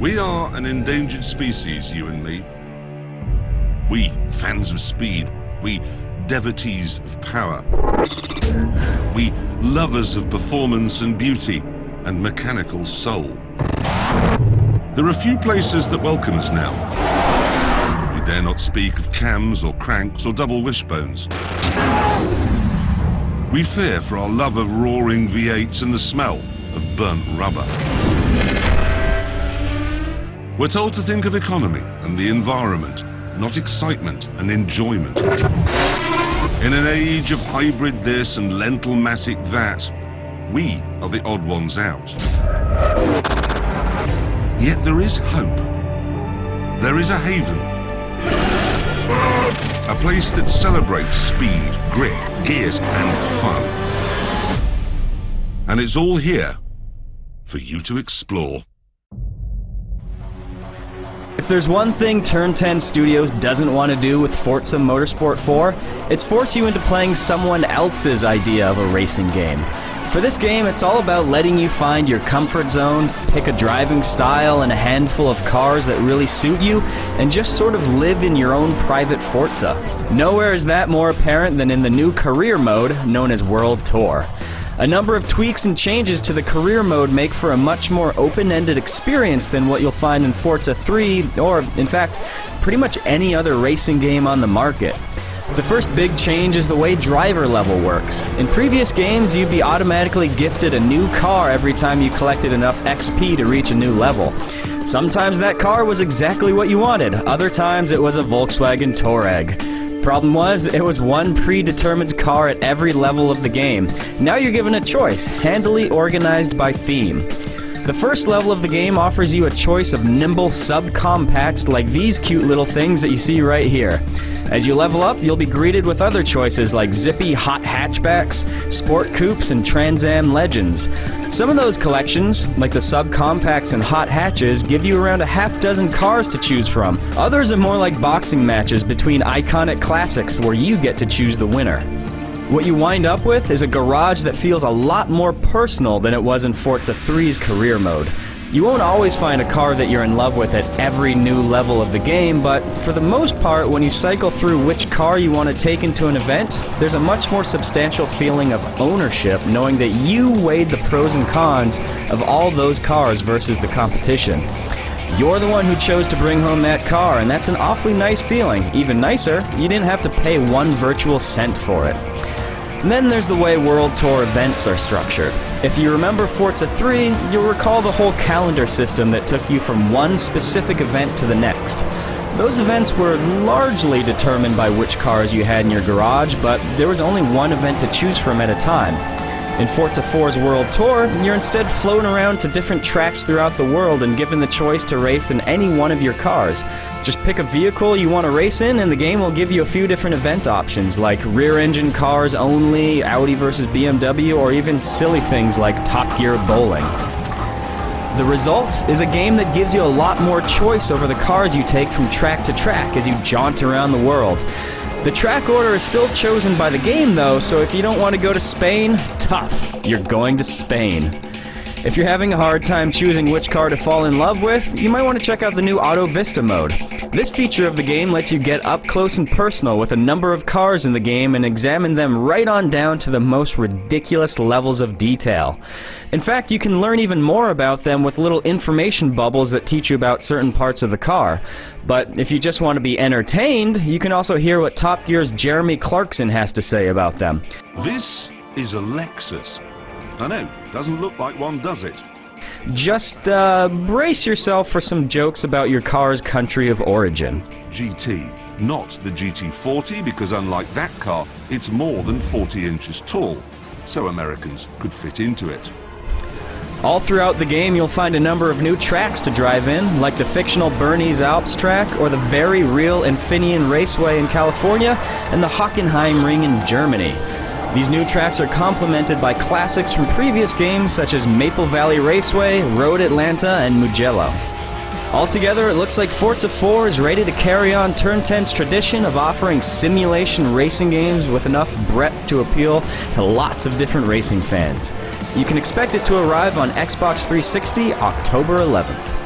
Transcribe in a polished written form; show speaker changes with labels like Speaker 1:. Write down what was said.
Speaker 1: We are an endangered species, you and me. We, fans of speed. We, devotees of power. We, lovers of performance and beauty and mechanical soul. There are few places that welcome us now. We dare not speak of cams or cranks or double wishbones. We fear for our love of roaring V8s and the smell of burnt rubber. We're told to think of economy and the environment, not excitement and enjoyment. In an age of hybrid this and lentil-matic that, we are the odd ones out. Yet there is hope. There is a haven. A place that celebrates speed, grip, gears and fun. And it's all here for you to explore.
Speaker 2: If there's one thing Turn 10 Studios doesn't want to do with Forza Motorsport 4, it's force you into playing someone else's idea of a racing game. For this game, it's all about letting you find your comfort zone, pick a driving style and a handful of cars that really suit you, and just sort of live in your own private Forza. Nowhere is that more apparent than in the new career mode known as World Tour. A number of tweaks and changes to the career mode make for a much more open-ended experience than what you'll find in Forza 3, or, in fact, pretty much any other racing game on the market. The first big change is the way driver level works. In previous games, you'd be automatically gifted a new car every time you collected enough XP to reach a new level. Sometimes that car was exactly what you wanted, other times it was a Volkswagen Touareg. Problem was, it was one predetermined car at every level of the game. Now you're given a choice, handily organized by theme. The first level of the game offers you a choice of nimble subcompacts like these cute little things that you see right here. As you level up, you'll be greeted with other choices like zippy hot hatchbacks, sport coupes, and Trans Am legends. Some of those collections, like the subcompacts and hot hatches, give you around a half dozen cars to choose from. Others are more like boxing matches between iconic classics where you get to choose the winner. What you wind up with is a garage that feels a lot more personal than it was in Forza 3's career mode. You won't always find a car that you're in love with at every new level of the game, but for the most part, when you cycle through which car you want to take into an event, there's a much more substantial feeling of ownership, knowing that you weighed the pros and cons of all those cars versus the competition. You're the one who chose to bring home that car, and that's an awfully nice feeling. Even nicer, you didn't have to pay one virtual cent for it. And then there's the way World Tour events are structured. If you remember Forza 3, you'll recall the whole calendar system that took you from one specific event to the next. Those events were largely determined by which cars you had in your garage, but there was only one event to choose from at a time. In Forza 4's World Tour, you're instead flown around to different tracks throughout the world and given the choice to race in any one of your cars. Just pick a vehicle you want to race in, and the game will give you a few different event options, like rear-engine cars only, Audi versus BMW, or even silly things like Top Gear bowling. The result is a game that gives you a lot more choice over the cars you take from track to track as you jaunt around the world. The track order is still chosen by the game though, so if you don't want to go to Spain, tough, you're going to Spain. If you're having a hard time choosing which car to fall in love with, you might want to check out the new Auto Vista mode. This feature of the game lets you get up close and personal with a number of cars in the game and examine them right on down to the most ridiculous levels of detail. In fact, you can learn even more about them with little information bubbles that teach you about certain parts of the car. But if you just want to be entertained, you can also hear what Top Gear's Jeremy Clarkson has to say about them.
Speaker 1: This is a Lexus. I know, doesn't look like one, does it?
Speaker 2: Just brace yourself for some jokes about your car's country of origin.
Speaker 1: GT, not the GT40, because unlike that car, it's more than 40 inches tall, so Americans could fit into it.
Speaker 2: All throughout the game, you'll find a number of new tracks to drive in, like the fictional Bernese Alps track, or the very real Infineon Raceway in California, and the Hockenheim Ring in Germany. These new tracks are complemented by classics from previous games such as Maple Valley Raceway, Road Atlanta, and Mugello. Altogether, it looks like Forza 4 is ready to carry on Turn 10's tradition of offering simulation racing games with enough breadth to appeal to lots of different racing fans. You can expect it to arrive on Xbox 360 October 11th.